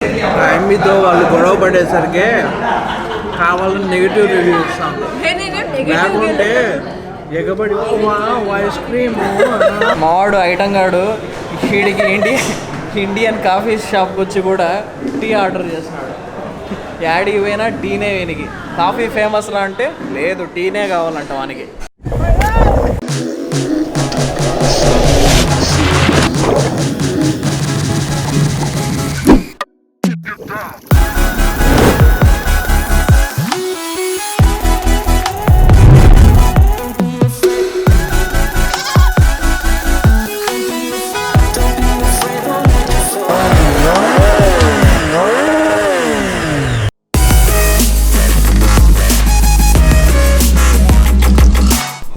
మీతో వాళ్ళు గొడవ పడేసరికి కావాలని నెగిటివ్ రివ్యూ ఇస్తాను. లేకుంటే ఎగబడి ఐస్ క్రీమ్ మావాడు ఐటమ్ గాడు వీడికి ఇండియన్ కాఫీ షాప్కి వచ్చి కూడా టీ ఆర్డర్ చేస్తున్నాడు. యాడికి పోయినా టీనే వీనికి. కాఫీ ఫేమస్ రా అంటే లేదు టీనే కావాలంట వానికి.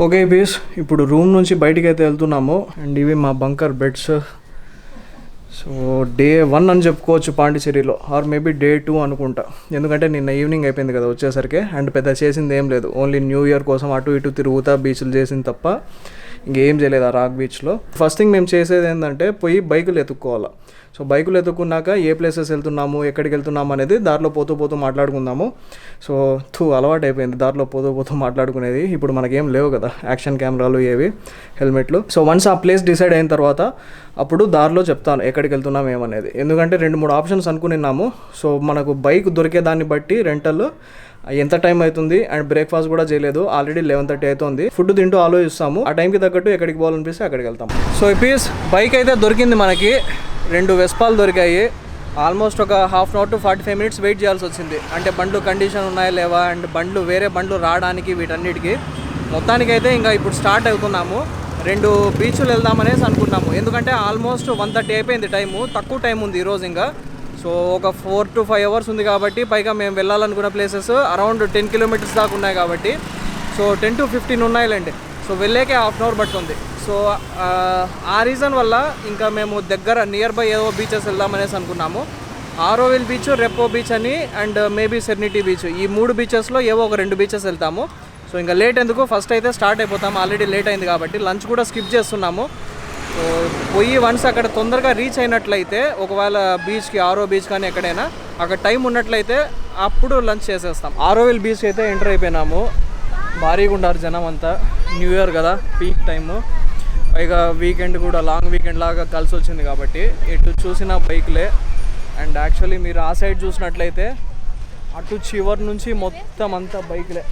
ఓకే పీస్, ఇప్పుడు రూమ్ నుంచి బయటికి అయితే వెళ్తున్నాము. అండ్ ఇవి మా బంకర్ బెడ్స్. సో డే 1 అని చెప్పుకోవచ్చు పాండిచేరిలో, ఆర్ మేబీ డే 2 అనుకుంటా. ఎందుకంటే నిన్న ఈవినింగ్ అయిపోయింది కదా వచ్చేసరికి. అండ్ పెద్ద చేసింది ఏం లేదు, ఓన్లీ న్యూ ఇయర్ కోసం అటు ఇటు తిరుగుతా బీచ్లు చేసింది తప్ప ఇంకేం చేయలేదు ఆ రాక్ బీచ్లో. ఫస్ట్ థింగ్ మేము చేసేది ఏంటంటే పోయి బైకులు ఎత్తుక్కోవాలి. సో బైకులు ఎత్తుకున్నాక ఏ ప్లేసెస్ వెళ్తున్నాము, ఎక్కడికి వెళ్తున్నాము అనేది దారిలో పోతూ మాట్లాడుకుందాము. సో అలవాటు అయిపోయింది దారిలో పోతూ మాట్లాడుకునేది. ఇప్పుడు మనకేం లేవు కదా యాక్షన్ కెమెరాలు ఏవి, హెల్మెట్లు. సో వన్స్ ఆ ప్లేస్ డిసైడ్ అయిన తర్వాత అప్పుడు దారిలో చెప్తాను ఎక్కడికి వెళ్తున్నాం ఏమనేది. ఎందుకంటే 2-3 ఆప్షన్స్ అనుకున్నాము. సో మనకు బైక్ దొరికే దాన్ని బట్టి రెంటల్ ఎంత టైం అవుతుంది. అండ్ బ్రేక్ఫాస్ట్ కూడా చేయలేదు, ఆల్రెడీ 11:30 అవుతుంది. ఫుడ్ తింటూ ఆలోచిస్తాము, ఆ టైంకి తగ్గట్టు ఎక్కడికి పోవాలనిపిస్తే అక్కడికి వెళ్తాం. సో ఈ పీస్ బైక్ అయితే దొరికింది మనకి. 2 వెస్పాలు దొరికాయి. ఆల్మోస్ట్ ఒక half an hour to 45 minutes wait చేయాల్సి వచ్చింది. అంటే బండ్లు కండిషన్ ఉన్నాయా లేవా, అండ్ వేరే బండ్లు రావడానికి వీటన్నిటికీ. మొత్తానికైతే ఇంకా ఇప్పుడు స్టార్ట్ అవుతున్నాము. 2 బీచ్లు వెళ్దామనేసి అనుకున్నాము. ఎందుకంటే ఆల్మోస్ట్ 1:30 అయిపోయింది టైము, తక్కువ టైం ఉంది ఈరోజు ఇంకా. సో ఒక 4 to 5 అవర్స్ ఉంది కాబట్టి, పైగా మేము వెళ్ళాలనుకున్న ప్లేసెస్ అరౌండ్ 10 కిలోమీటర్స్ దాకా ఉన్నాయి కాబట్టి, సో 10 to 15 ఉన్నాయిలేండి. సో వెళ్ళేకే హాఫ్ అన్ అవర్ పడుతుంది. సో ఆ రీజన్ వల్ల ఇంకా మేము దగ్గర నియర్ బై ఏదో బీచెస్ వెళ్దామనేసి అనుకున్నాము. ఆరోవిల్ బీచ్, రెప్పో బీచ్ అని, అండ్ మేబీ సెర్నిటీ బీచ్, ఈ 3 బీచెస్లో ఏవో ఒక 2 బీచెస్ వెళ్తాము. సో ఇంకా లేట్ ఎందుకు, ఫస్ట్ అయితే స్టార్ట్ అయిపోతాము. ఆల్రెడీ లేట్ అయింది కాబట్టి లంచ్ కూడా స్కిప్ చేస్తున్నాము. సో పోయి వన్స్ అక్కడ తొందరగా రీచ్ అయినట్లయితే, ఒకవేళ బీచ్కి ఆరో బీచ్ కానీ ఎక్కడైనా అక్కడ టైం ఉన్నట్లయితే అప్పుడు లంచ్ చేసేస్తాం. ఆరోవిల్ బీచ్ అయితే ఎంటర్ అయిపోయినాము. భారీగా ఉండారు జనం అంతా, న్యూ ఇయర్ కదా పీక్ టైము, పైగా వీకెండ్ కూడా లాంగ్ వీకెండ్ లాగా కలిసి వచ్చింది కాబట్టి ఎటు చూసిన బైక్లే. అండ్ యాక్చువల్లీ మీరు ఆ సైడ్ చూసినట్లయితే అటు చివరి నుంచి మొత్తం అంతా బైక్లే.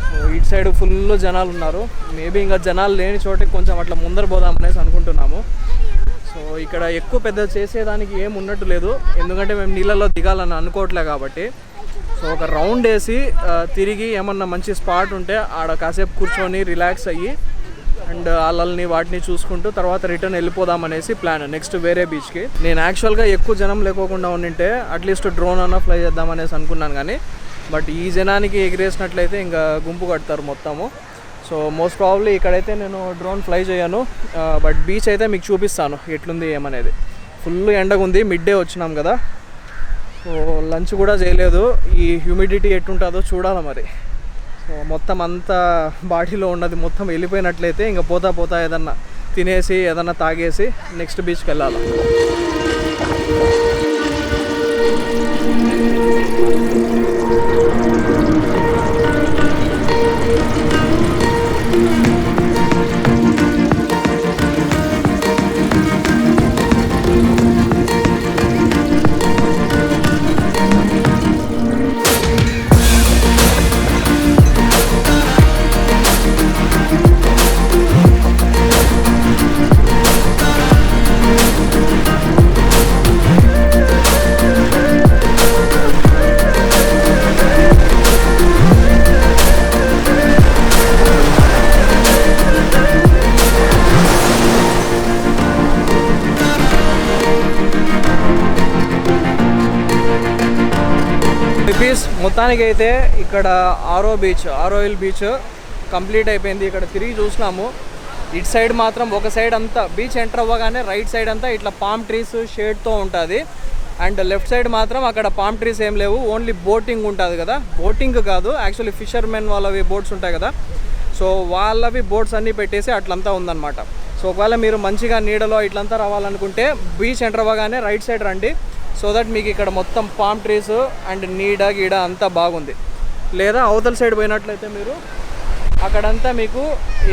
సో ఇటు సైడ్ ఫుల్ జనాలు ఉన్నారు. మేబీ ఇంకా జనాలు లేని చోటకి కొంచెం అట్లా ముందర పోదామనేసి అనుకుంటున్నాము. సో ఇక్కడ ఎక్కువ పెద్ద చేసేదానికి ఏం ఉన్నట్టు లేదు, ఎందుకంటే మేము నీళ్ళలో దిగాలని అనుకోవట్లే కాబట్టి. సో ఒక రౌండ్ వేసి తిరిగి ఏమన్నా మంచి స్పాట్ ఉంటే ఆడ కాసేపు కూర్చొని రిలాక్స్ అయ్యి అండ్ అలల్ని వాటిని చూసుకుంటూ తర్వాత రిటర్న్ వెళ్ళిపోదామనేసి ప్లాన్ నెక్స్ట్ వేరే బీచ్కి. నేను యాక్చువల్గా ఎక్కువ జనం లేకోకుండా ఉండింటే అట్లీస్ట్ డ్రోన్ అన్నా ఫ్లై చేద్దామనేసి అనుకున్నాను, కానీ బట్ ఈ జనానికి ఎగిరేసినట్లయితే ఇంకా గుంపు కడతారు మొత్తము. సో మోస్ట్ ప్రాబ్లీ ఇక్కడైతే నేను డ్రోన్ ఫ్లై చేయను, బట్ బీచ్ అయితే మీకు చూపిస్తాను ఎట్లుంది ఏమనేది. ఫుల్ ఎండగా ఉంది, మిడ్ డే వచ్చినాం కదా. సో లంచ్ కూడా చేయలేదు, ఈ హ్యూమిడిటీ ఎట్టుంటుందో చూడాలి మరి. సో మొత్తం అంతా బాడీలో ఉన్నది మొత్తం వెళ్ళిపోయినట్లయితే ఇంకా పోతా ఏదన్నా తినేసి ఏదన్నా తాగేసి నెక్స్ట్ బీచ్కి వెళ్ళాలి. మొత్తానికైతే ఇక్కడ ఆరోవిల్ బీచ్ కంప్లీట్ అయిపోయింది. ఇక్కడ తిరిగి చూసినాము, ఇటు సైడ్ మాత్రం ఒక సైడ్ అంతా బీచ్ ఎంటర్ అవ్వగానే రైట్ సైడ్ అంతా ఇట్లా పామ్ ట్రీస్ షేడ్తో ఉంటుంది. అండ్ లెఫ్ట్ సైడ్ మాత్రం అక్కడ పామ్ ట్రీస్ ఏం లేవు, ఓన్లీ బోటింగ్ ఉంటుంది కదా. బోటింగ్ కాదు యాక్చువల్లీ ఫిషర్మెన్ వాళ్ళవి బోట్స్ ఉంటాయి కదా, సో వాళ్ళవి బోట్స్ అన్నీ పెట్టేసి అట్లంతా ఉందన్నమాట. సో ఒకవేళ మీరు మంచిగా నీడలో ఇట్లంతా రావాలనుకుంటే బీచ్ ఎంటర్ అవ్వగానే రైట్ సైడ్ రండి. సో దట్ మీకు ఇక్కడ మొత్తం పామ్ ట్రీస్ అండ్ నీడ గీడ అంతా బాగుంది. లేదా అవతల సైడ్ పోయినట్లయితే మీరు అక్కడంతా మీకు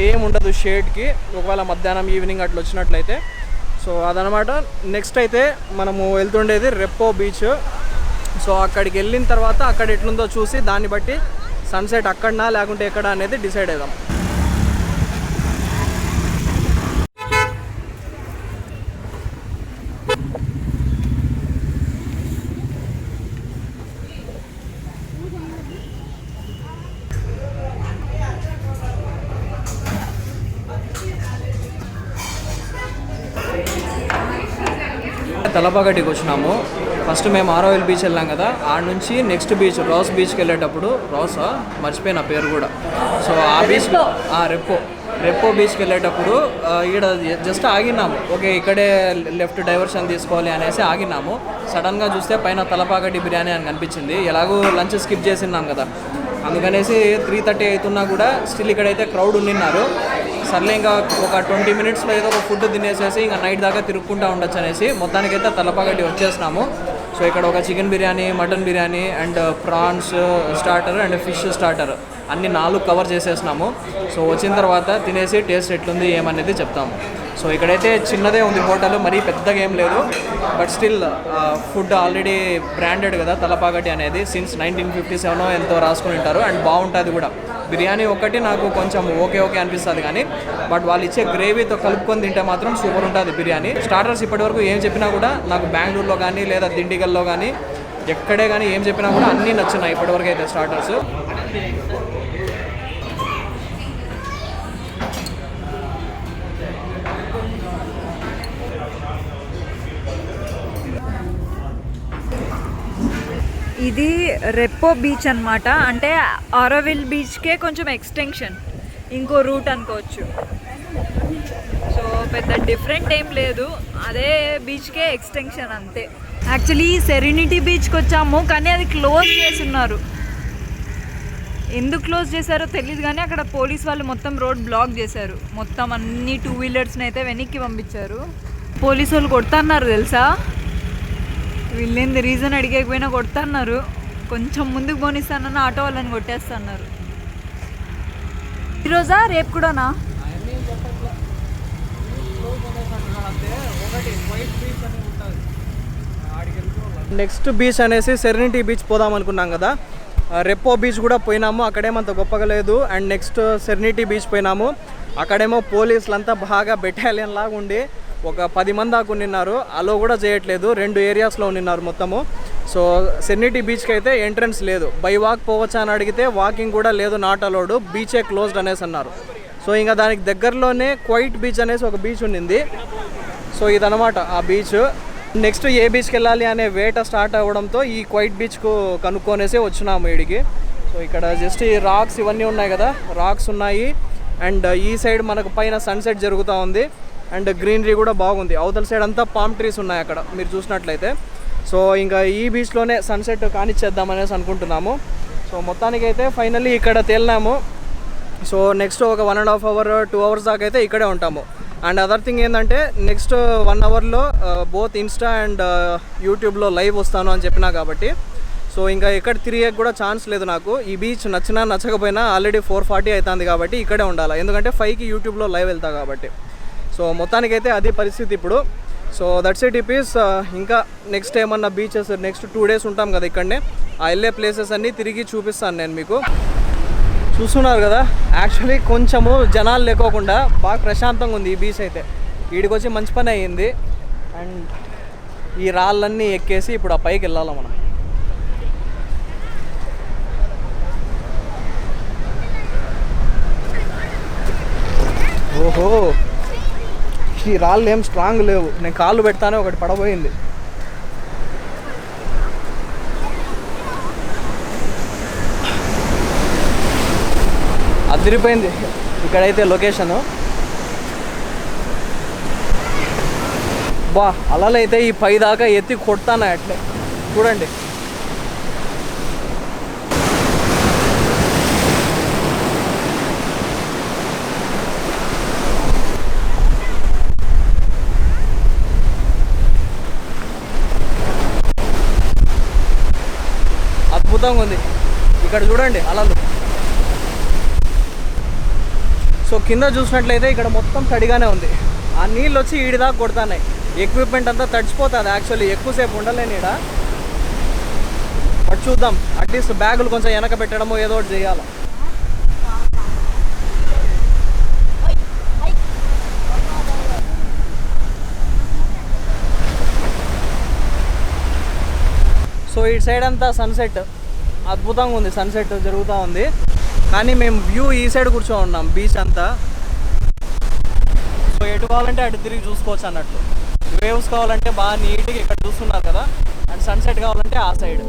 ఏం ఉండదు షేడ్కి, ఒకవేళ మధ్యాహ్నం ఈవినింగ్ అట్లా వచ్చినట్లయితే. సో అదనమాట. నెక్స్ట్ అయితే మనము వెళ్తుండేది రెప్పో బీచ్. సో అక్కడికి వెళ్ళిన తర్వాత అక్కడ ఎట్లుందో చూసి దాన్ని బట్టి సన్సెట్ అక్కడనా లేకుంటే ఎక్కడ అనేది డిసైడ్ అవుదాం. తలపాగడ్డికి వచ్చినాము. ఫస్ట్ మేము ఆరోవిల్ బీచ్ వెళ్ళాం కదా, ఆడ నుంచి నెక్స్ట్ బీచ్ రాస్ బీచ్కి వెళ్ళేటప్పుడు, రాసా మర్చిపోయిన పేరు కూడా. సో ఆ బీచ్ రెప్పో బీచ్కి వెళ్ళేటప్పుడు ఈడ జస్ట్ ఆగినాము. ఓకే ఇక్కడే లెఫ్ట్ డైవర్షన్ తీసుకోవాలి అనేసి ఆగినాము. సడన్గా చూస్తే పైన తలపాగడ్డి బిర్యానీ అని కనిపించింది. ఎలాగో లంచ్ స్కిప్ చేసినాం కదా, అందుకనేసి 3:30 అవుతున్నా కూడా స్టిల్ ఇక్కడైతే క్రౌడ్ ఉండిన్నారు. సర్లే ఇంకా ఒక 20 మినిట్స్లో ఏదో ఒక ఫుడ్ తినేసేసి ఇంకా నైట్ దాకా తిరుక్కుంటూ ఉండొచ్చు అనేసి మొత్తానికైతే తలపాగడ్డి వచ్చేసినాము. సో ఇక్కడ ఒక chicken biryani, mutton biryani and prawns starter and fish starter అన్ని 4 కవర్ చేసేసినాము. సో వచ్చిన తర్వాత తినేసి టేస్ట్ ఎట్లుంది ఏమనేది చెప్తాము. సో ఇక్కడైతే చిన్నదే ఉంది హోటల్, మరీ పెద్దగా ఏం లేదు. But still food already branded కదా తలపాగడ్డి అనేది, సిన్స్ 1957 ఎంతో రాసుకుని ఉంటారు అండ్ బాగుంటుంది కూడా. బిర్యానీ ఒకటి నాకు కొంచెం ఓకే అనిపిస్తుంది కానీ, బట్ వాళ్ళు ఇచ్చే గ్రేవీతో కలుపుకొని తింటే మాత్రం సూపర్ ఉంటుంది బిర్యానీ. స్టార్టర్స్ ఇప్పటివరకు ఏం చెప్పినా కూడా నాకు బెంగళూరులో కానీ లేదా దిండిగల్లో కానీ ఎక్కడే కానీ ఏం చెప్పినా కూడా అన్నీ నచ్చున్నాయి ఇప్పటివరకు అయితే స్టార్టర్స్. ఇది రెప్పో బీచ్ అనమాట. అంటే ఆరోవిల్ బీచ్కే కొంచెం ఎక్స్టెన్షన్, ఇంకో రూట్ అనుకోవచ్చు. సో పెద్ద డిఫరెంట్ ఏం లేదు, అదే బీచ్కే ఎక్స్టెన్షన్ అంతే. యాక్చువల్లీ సెరెనిటీ బీచ్కి వచ్చాము కానీ అది క్లోజ్ చేసి ఉన్నారు. ఎందుకు క్లోజ్ చేశారో తెలియదు కానీ అక్కడ పోలీస్ వాళ్ళు మొత్తం రోడ్ బ్లాక్ చేశారు. మొత్తం అన్ని 2 వీలర్స్ని అయితే వెనక్కి పంపించారు. పోలీసు వాళ్ళు కొడుతున్నారు తెలుసా, వీళ్ళేంది రీజన్ అడిగకపోయినా కొడుతున్నారు. కొంచెం ముందుకు పోనిస్తానన్న ఆటో వాళ్ళని కొట్టేస్తున్నారు. ఈరోజా రేపు కూడానా? నెక్స్ట్ బీచ్ అనేసి సెరెనిటీ బీచ్ పోదాం అనుకున్నాం కదా, రెప్పో బీచ్ కూడా పోయినాము, అక్కడేమంత గొప్పగా లేదు. అండ్ నెక్స్ట్ సెరెనిటీ బీచ్ పోయినాము, అక్కడేమో పోలీసులంతా బాగా బెటాలియన్ లాగా ఉండి ఒక 10 మంది దాకా ఉన్నారు. అలో కూడా చేయట్లేదు, 2 ఏరియాస్లో ఉన్నారు మొత్తము. సో సెరెనిటీ బీచ్కి అయితే ఎంట్రన్స్ లేదు, బై వాక్ పోవచ్చా అని అడిగితే వాకింగ్ కూడా లేదు, నాట్ అలౌడ్, బీచే క్లోజ్డ్ అనేసి అన్నారు. సో ఇంకా దానికి దగ్గరలోనే క్వైట్ బీచ్ అనేసి ఒక బీచ్ ఉండింది. సో ఇదనమాట ఆ బీచ్. నెక్స్ట్ ఏ బీచ్కి వెళ్ళాలి అనే వేట స్టార్ట్ అవ్వడంతో ఈ క్వైట్ బీచ్కు కనుక్కొనేసి వచ్చినాము వీడికి. సో ఇక్కడ జస్ట్ ఈ రాక్స్ ఇవన్నీ ఉన్నాయి కదా, రాక్స్ ఉన్నాయి. అండ్ ఈ సైడ్ మనకు పైన సన్సెట్ జరుగుతూ ఉంది అండ్ గ్రీనరీ కూడా బాగుంది. అవతల సైడ్ అంతా పామ్ ట్రీస్ ఉన్నాయి అక్కడ మీరు చూసినట్లయితే. సో ఇంకా ఈ బీచ్లోనే సన్సెట్ కానిచ్చేద్దామనేసి అనుకుంటున్నాము. సో మొత్తానికైతే ఫైనల్లీ ఇక్కడ తేలినాము. సో నెక్స్ట్ ఒక 1.5 అవర్ 2 అవర్స్ దాకా అయితే ఇక్కడే ఉంటాము. అండ్ అదర్ థింగ్ ఏంటంటే నెక్స్ట్ 1 అవర్లో బోత్ ఇన్స్టా అండ్ యూట్యూబ్లో లైవ్ వస్తాను అని చెప్పినా కాబట్టి సో ఇంకా ఎక్కడ తిరిగే కూడా ఛాన్స్ లేదు నాకు. ఈ బీచ్ నచ్చినా నచ్చకపోయినా ఆల్రెడీ 4:40 అవుతుంది కాబట్టి ఇక్కడే ఉండాలి, ఎందుకంటే 5కి యూట్యూబ్లో లైవ్ వెళ్తా కాబట్టి. సో మొత్తానికైతే అది పరిస్థితి ఇప్పుడు. సో దట్స్ ఇట్ ఈ పీస్. ఇంకా నెక్స్ట్ ఏమన్నా బీచెస్ నెక్స్ట్ 2 డేస్ ఉంటాం కదా ఇక్కడనే, ఆ వెళ్ళే ప్లేసెస్ అన్నీ తిరిగి చూపిస్తాను నేను మీకు. చూస్తున్నారు కదా, యాక్చువల్లీ కొంచెము జనాలు లేకోకుండా బాగా ప్రశాంతంగా ఉంది ఈ బీచ్ అయితే. వీడికి వచ్చి మంచి పని అయ్యింది. అండ్ ఈ రాళ్ళన్నీ ఎక్కేసి ఇప్పుడు ఆ పైకి వెళ్ళాలి మనం. ఓహో, ఈ రాళ్ళు ఏం స్ట్రాంగ్ లేవు, నేను కాళ్ళు పెడతానే ఒకటి పడబోయింది. అదిరిపోయింది ఇక్కడైతే లొకేషను. బా అలలైతే ఈ పై దాకా ఎత్తి కొడతాను అట్లే చూడండి. అద్భుతంగా ఉంది. ఇక్కడ చూడండి అలలు. సో కింద చూసినట్లయితే ఇక్కడ మొత్తం తడిగానే ఉంది. ఆ నీళ్ళు వచ్చి ఈడిదాకా కొడుతున్నాయి. ఎక్విప్మెంట్ అంతా తడిచిపోతుంది. యాక్చువల్లీ ఎక్కువసేపు ఉండలేని ఈడ. బట్ చూద్దాం, అట్లీస్ట్ బ్యాగులు కొంచెం వెనక పెట్టడము ఏదో ఒకటి చేయాలి. సో ఈ సైడ్ అంతా సన్సెట్ అద్భుతంగా ఉంది. సన్సెట్ జరుగుతూ ఉంది. కానీ మేము వ్యూ ఈ సైడ్ కూర్చొని ఉన్నాం బీచ్ అంతా. సో ఎటు కావాలంటే అటు తిరిగి చూసుకోవచ్చు అన్నట్లు. వేవ్స్ కావాలంటే బాగా నీట్గా ఇక్కడ చూస్తున్నారు కదా. అండ్ సన్సెట్ కావాలంటే ఆ సైడ్.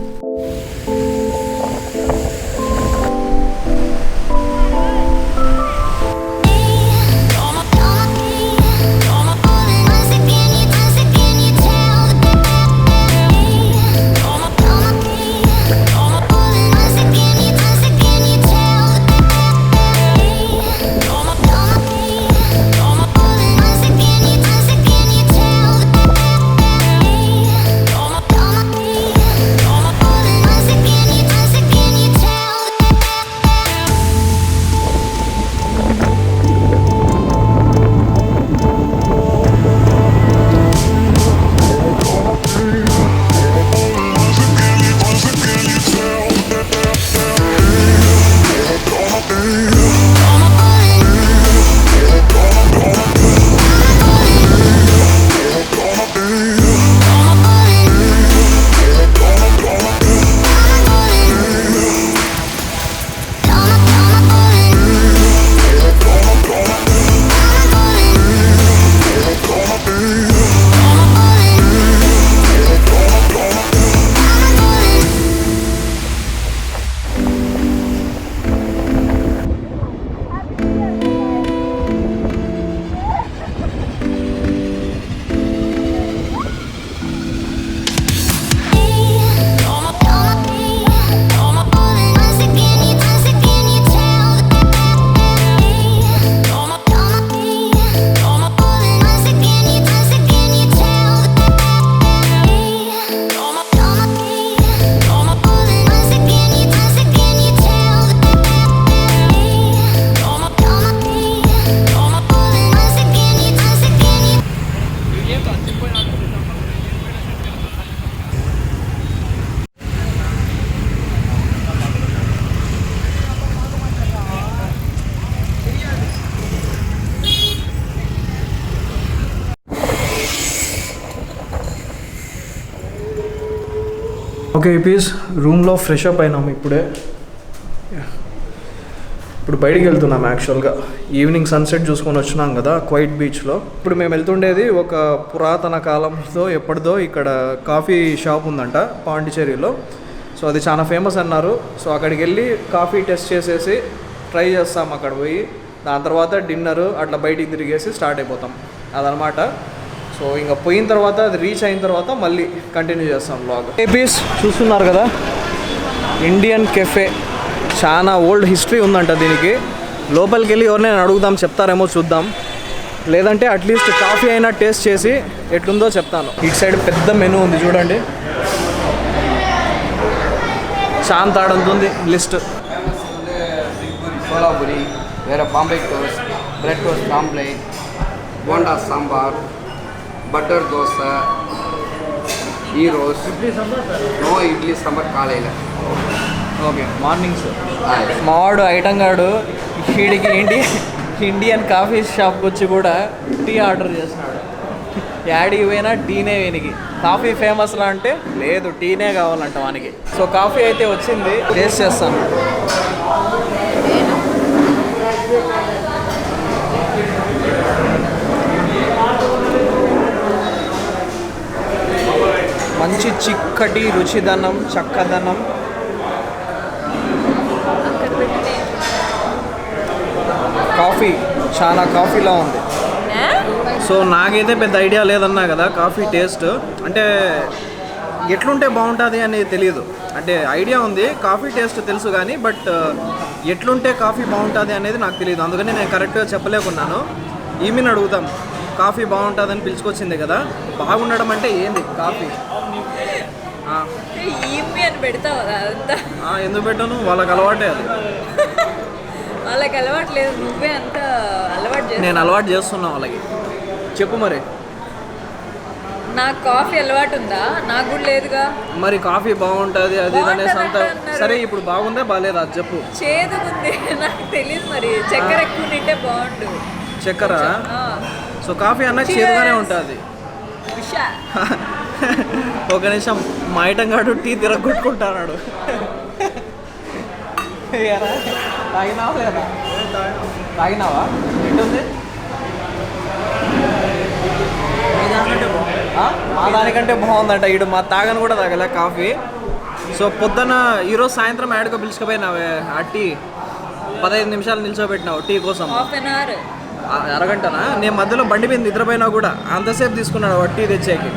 ఓకే పీస్ రూమ్లో ఫ్రెష్ అప్ అయినాము ఇప్పుడే. ఇప్పుడు బయటికి వెళ్తున్నాం. యాక్చువల్గా ఈవినింగ్ సన్సెట్ చూసుకొని వచ్చినాం కదా క్వైట్ బీచ్లో. ఇప్పుడు మేము వెళ్తుండేది ఒక పురాతన కాలంలో ఎప్పటిదో ఇక్కడ కాఫీ షాప్ ఉందంట పాండిచేరిలో. సో అది చాలా ఫేమస్ అన్నారు. సో అక్కడికి వెళ్ళి కాఫీ టెస్ట్ చేసేసి ట్రై చేస్తాం అక్కడ పోయి. దాని తర్వాత డిన్నర్ అట్లా బయటికి తిరిగేసి స్టార్ట్ అయిపోతాం అదనమాట. సో ఇంకా పోయిన తర్వాత అది రీచ్ అయిన తర్వాత మళ్ళీ కంటిన్యూ చేస్తాం వ్లాగ్. పీస్ చూస్తున్నారు కదా ఇండియన్ కెఫే. చాలా ఓల్డ్ హిస్టరీ ఉందంట దీనికి. లోపలికి వెళ్ళి ఎవరినైనా అడుగుదాం, చెప్తారేమో చూద్దాం. లేదంటే అట్లీస్ట్ కాఫీ అయినా టేస్ట్ చేసి ఎట్లుందో చెప్తాను. ఇటు సైడ్ పెద్ద మెనూ ఉంది చూడండి. చాలా తాడంతుంది లిస్ట్. సోలాపురి, వేరే Bombay toast, bread toast omelette, bonda sambar, butter dosa, ఈ రోస్, నో ఇడ్లీ సాంబార్ కాలేల. ఓకే మార్నింగ్స్ మావాడు ఐటమ్ గాడు వీడికి ఇండియన్ కాఫీ షాప్కి వచ్చి కూడా టీ ఆర్డర్ చేస్తున్నాడు. యాడికి పోయినా టీనే వీనికి. కాఫీ ఫేమస్లా అంటే లేదు టీనే కావాలంట వానికి. సో కాఫీ అయితే వచ్చింది, టేస్ట్ చేస్తాను. మంచి చిక్కటి రుచిదనం, చక్కదనం. కాఫీ చాలా కాఫీలా ఉంది. సో నాకైతే పెద్ద ఐడియా లేదన్నా కదా కాఫీ టేస్ట్. అంటే ఎట్లుంటే బాగుంటుంది అనేది తెలియదు. అంటే ఐడియా ఉంది, కాఫీ టేస్ట్ తెలుసు కానీ బట్ ఎట్లుంటే కాఫీ బాగుంటుంది అనేది నాకు తెలియదు. అందుకని నేను కరెక్ట్గా చెప్పలేకున్నాను. ఈమెను అడుగుతాం, కాఫీ బాగుంటుందని పిలుచుకొచ్చింది కదా, బాగుండడం అంటే ఏంది కాఫీ? ఈమె అని పెడతావు కదా అదంతా. ఎందుకు పెట్టాను, వాళ్ళకి అలవాటే అది. వాళ్ళకి అలవాటు లేదు, నువ్వే అంత అలవాటు చేస్తావు. నేను అలవాటు చేస్తున్నా వాళ్ళకి. చెప్పు మరి. నాకు కాఫీ అలవాటు ఉందా? నాకు కూడా లేదుగా. మరి కాఫీ బాగుంటుంది అది ఇది అనేసి అంత. సరే ఇప్పుడు బాగుందా బాగాలేదా అది చెప్పు. చేదుగుంది నాకు తెలియదు మరి, చక్కెర ఎక్కువ తింటే బాగుండు. చక్కెర? సో కాఫీ అన్న చేదుగానే ఉంటుంది. ఒక నిమిషం, మా ఐటం గాడు టీ తిరగొట్టుకుంటున్నాడు. తాగినావా లేదా? తాగినావా? ఎట్టుంది? మా దానికంటే బాగుందంట. ఇటు మా తాగని కూడా తాగలే కాఫీ. సో పొద్దున్న ఈరోజు సాయంత్రం యాడ్గా పిలుచుకుపోయినావే ఆ టీ, 15 నిమిషాలు నిల్చోబెట్టినావు టీ కోసం. హాఫ్ అన్ అవర్, అరగంటనా? నేను మధ్యలో బండి మీద నిద్రపోయినా కూడా అంతసేపు తీసుకున్నాడు టీ తెచ్చేకి.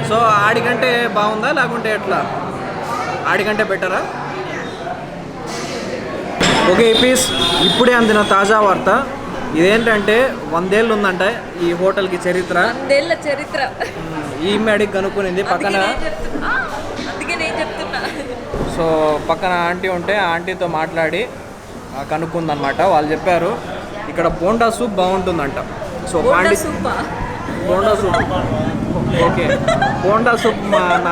సో ఆడికంటే బాగుందా లేకుంటే ఎట్లా? ఆడికంటే బెటరా? ఓకే పీస్, ఇప్పుడే అందిన తాజా వార్త. ఇదేంటంటే 100 ఏళ్ళు ఉందంట ఈ హోటల్కి చరిత్ర. 100 ఏళ్ళ చరిత్ర. ఈ మేడికి కనుక్కునింది పక్కన. అందుకే నేను చెప్తున్నా. సో పక్కన ఆంటీ ఉంటే ఆంటీతో మాట్లాడి కనుక్కుందనమాట. వాళ్ళు చెప్పారు ఇక్కడ బోండా సూప్ బాగుంటుందంట. So bonda soup, okay bonda soup మన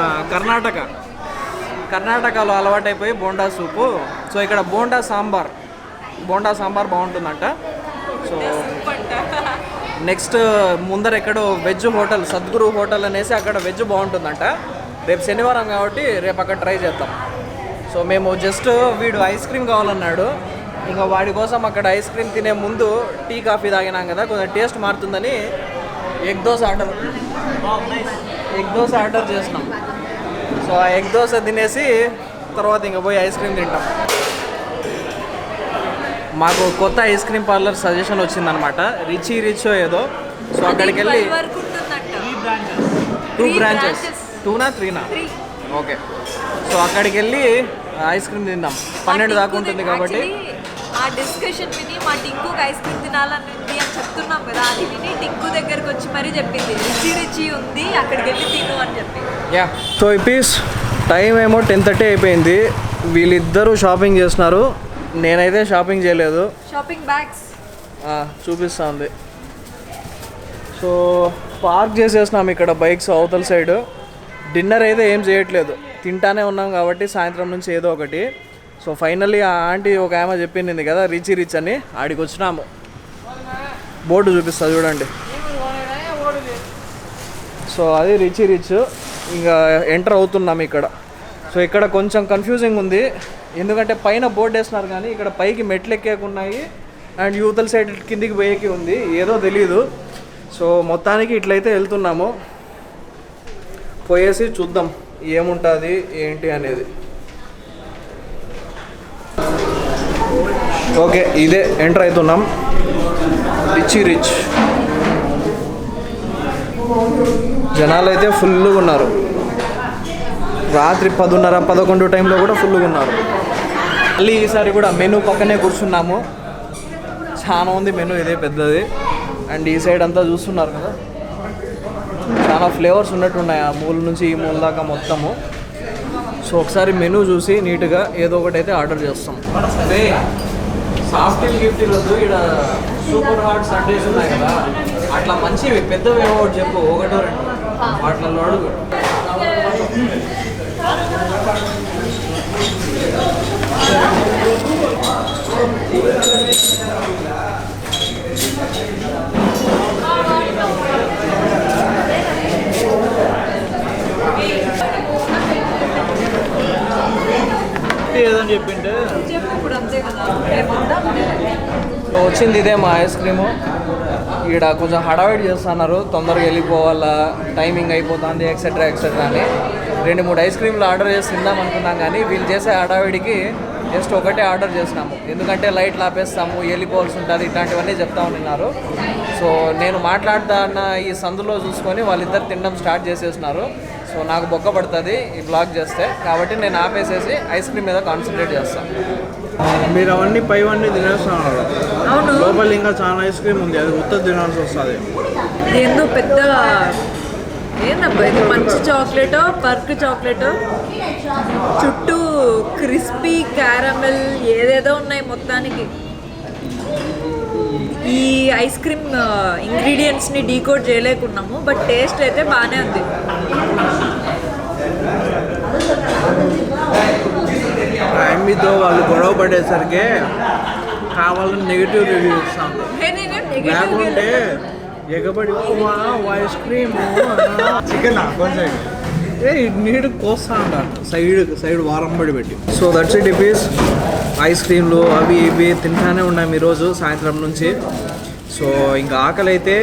కర్ణాటకలో అలవాటైపోయి బోండా సూపు. సో ఇక్కడ బోండా సాంబార్ బాగుంటుందంట. సో నెక్స్ట్ ముందర ఎక్కడో వెజ్ హోటల్, సద్గురు హోటల్ అనేసి అక్కడ వెజ్ బాగుంటుందంట. రేపు శనివారం కాబట్టి రేపు అక్కడ ట్రై చేద్దాం. సో మేము జస్ట్ వీడు ఐస్ క్రీమ్ కావాలన్నాడు, ఇంకా వాడి కోసం అక్కడ ఐస్ క్రీమ్ తినే ముందు టీ కాఫీ తాగినాం కదా, కొంచెం టేస్ట్ మారుతుందని ఎగ్ దోశ ఆర్డర్ చేసినాం. సో ఆ ఎగ్ దోశ తినేసి తర్వాత ఇంకా పోయి ఐస్ క్రీమ్ తింటాం. మాకు కొత్త ఐస్ క్రీమ్ పార్లర్ సజెషన్ వచ్చిందనమాట, రిచో ఏదో. సో అక్కడికి వెళ్ళి 2 బ్రాంచెస్, 2నా 3నా, ఓకే. సో అక్కడికి వెళ్ళి ఐస్ క్రీమ్ తిందాం. 12 దాకా ఉంటుంది కాబట్టి. ఆ డిస్కషన్ విని మా టింకుకి ఐస్ క్రీమ్ తినాలని ఉంది అని చెప్తున్నాం కదా, అది విని టింకు దగ్గరకు వచ్చి మరీ చెప్పింది రిచి ఉంది అక్కడికి వెళ్ళి తిను అని చెప్పి. యా, సో ఈ పీస్ టైం ఏమో 10:30 అయిపోయింది. వీళ్ళిద్దరూ షాపింగ్ చేస్తున్నారు, నేనైతే షాపింగ్ చేయలేదు. షాపింగ్ బ్యాగ్స్ చూపిస్తా ఉంది. సో పార్క్ చేసేసినాం ఇక్కడ బైక్స్ అవతల సైడ్. డిన్నర్ అయితే ఏం చేయట్లేదు, తింటానే ఉన్నాం కాబట్టి సాయంత్రం నుంచి ఏదో ఒకటి. సో ఫైనల్లీ ఆ ఆంటీ ఒక ఆమె చెప్పింది కదా రిచ్ అని, ఆడికి వచ్చినాము. బోర్డు చూపిస్తా చూడండి. సో అది రిచ్. ఇంకా ఎంటర్ అవుతున్నాం ఇక్కడ. సో ఇక్కడ కొంచెం కన్ఫ్యూజింగ్ ఉంది, ఎందుకంటే పైన బోర్డు వేస్తున్నారు కానీ ఇక్కడ పైకి మెట్లు ఎక్కేకున్నాయి అండ్ యూతల సైడ్ కిందికి పోయేకి ఉంది, ఏదో తెలీదు. సో మొత్తానికి ఇట్లయితే వెళ్తున్నాము, పోయేసి చూద్దాం ఏముంటుంది ఏంటి అనేది. ఓకే ఇదే ఎంటర్ అవుతున్నాం, రిచ్. జనాలు అయితే ఫుల్గా ఉన్నారు. రాత్రి 10:30-11 టైంలో కూడా ఫుల్గా ఉన్నారు. మళ్ళీ ఈసారి కూడా మెనూ పక్కనే కూర్చున్నాము. చాలా ఉంది మెనూ, ఇదే పెద్దది. అండ్ ఈ సైడ్ అంతా చూస్తున్నారు కదా, చాలా ఫ్లేవర్స్ ఉన్నట్టున్నాయి ఆ మూల నుంచి ఈ మూల దాకా మొత్తము. సో ఒకసారి మెనూ చూసి నీట్గా ఏదో ఒకటి అయితే ఆర్డర్ చేస్తాం. అదే సాఫ్ట్ గిఫ్ట్ వద్దు, ఇక్కడ సూపర్ హాట్ సండేస్ ఉన్నాయి కదా, అట్లా మంచివి పెద్దవి ఏవో ఒకటి చెప్పు, 1-2 వాటిలో అడుగు. ఏదని చెప్పింటే వచ్చింది ఇదే మా ఐస్ క్రీము. ఇక్కడ కొంచెం హడావిడి చేస్తున్నారు, తొందరగా వెళ్ళిపోవాలా, టైమింగ్ అయిపోతుంది ఎక్సెట్రా అని 2-3 ఐస్ క్రీమ్లు ఆర్డర్ చేసి తిందాం అనుకున్నాం. కానీ వీళ్ళు చేసే హడావిడికి జస్ట్ ఒకటే ఆర్డర్ చేసినాము, ఎందుకంటే లైట్లు ఆపేస్తాము, వెళ్ళిపోవాల్సి ఉంటుంది, ఇట్లాంటివన్నీ చెప్తా ఉన్నారు. సో నేను మాట్లాడుతా అన్న ఈ సందులో చూసుకొని వాళ్ళిద్దరు తినడం స్టార్ట్ చేసేసినారు. సో నాకు బొక్క పడుతుంది ఈ బ్లాగ్ చేస్తే, కాబట్టి నేను ఆపేసేసి ఐస్ క్రీమ్ మీద కాన్సన్ట్రేట్ చేస్తాను. మీరు అవన్నీ పైవన్నీ తినేస్తున్నారు, లోపల ఇంకా చాలా ఐస్ క్రీమ్ ఉంది, అది ఉత్తర తినాల్సి వస్తుంది. ఏందో పెద్ద ఏందబ్బా ఇది మంచి చాక్లెట్, పర్క్ చాక్లెట్, చుట్టూ క్రిస్పీ క్యారమెల్ ఏదేదో ఉన్నాయి మొత్తానికి. ఈ ఐస్ క్రీమ్ ఇంగ్రీడియంట్స్ని డీకోడ్ చేయలేకున్నాము, బట్ టేస్ట్ అయితే బాగానే ఉంది. మీతో వాళ్ళు గొడవ పడేసరికి కావాలని నెగిటివ్ రివ్యూ ఇస్తాను. లేకుంటే ఎగబడి ఐస్ క్రీమ్ చికెన్ నీడు కోస్తా అంటారు సైడ్ వారం పడి పెట్టి. So that's it is. Ice క్రీమ్లు అవి ఇవి తింటానే ఉన్నాం ఈరోజు సాయంత్రం నుంచి. సో ఇంకా ఆకలి అయితే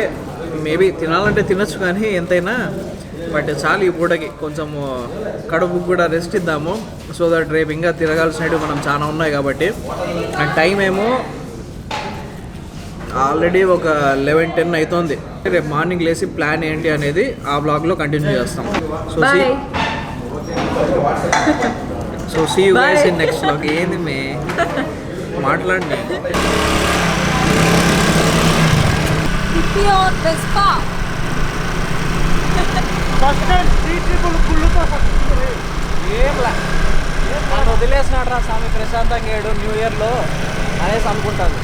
మేబీ తినాలంటే తినొచ్చు, కానీ ఎంతైనా బట్ చాలు ఈ పూటకి. కొంచెము కడుపుకు కూడా రెస్ట్ ఇద్దాము, సో దట్ రేపు ఇంకా తిరగాల్సినవి మనం చాలా ఉన్నాయి కాబట్టి. అండ్ టైం ఏమో ఆల్రెడీ ఒక 11-10 అవుతుంది. రేపు మార్నింగ్ లేసి ప్లాన్ ఏంటి అనేది ఆ బ్లాగ్లో కంటిన్యూ చేస్తాం. So see you guys in next blog. ఏంది మే మాట్లాడండి. ఏంలా నన్ను వదిలేసినాడు రా స్వామి ప్రశాంతంగా ఏడు న్యూ ఇయర్లో అనేసి అనుకుంటాను.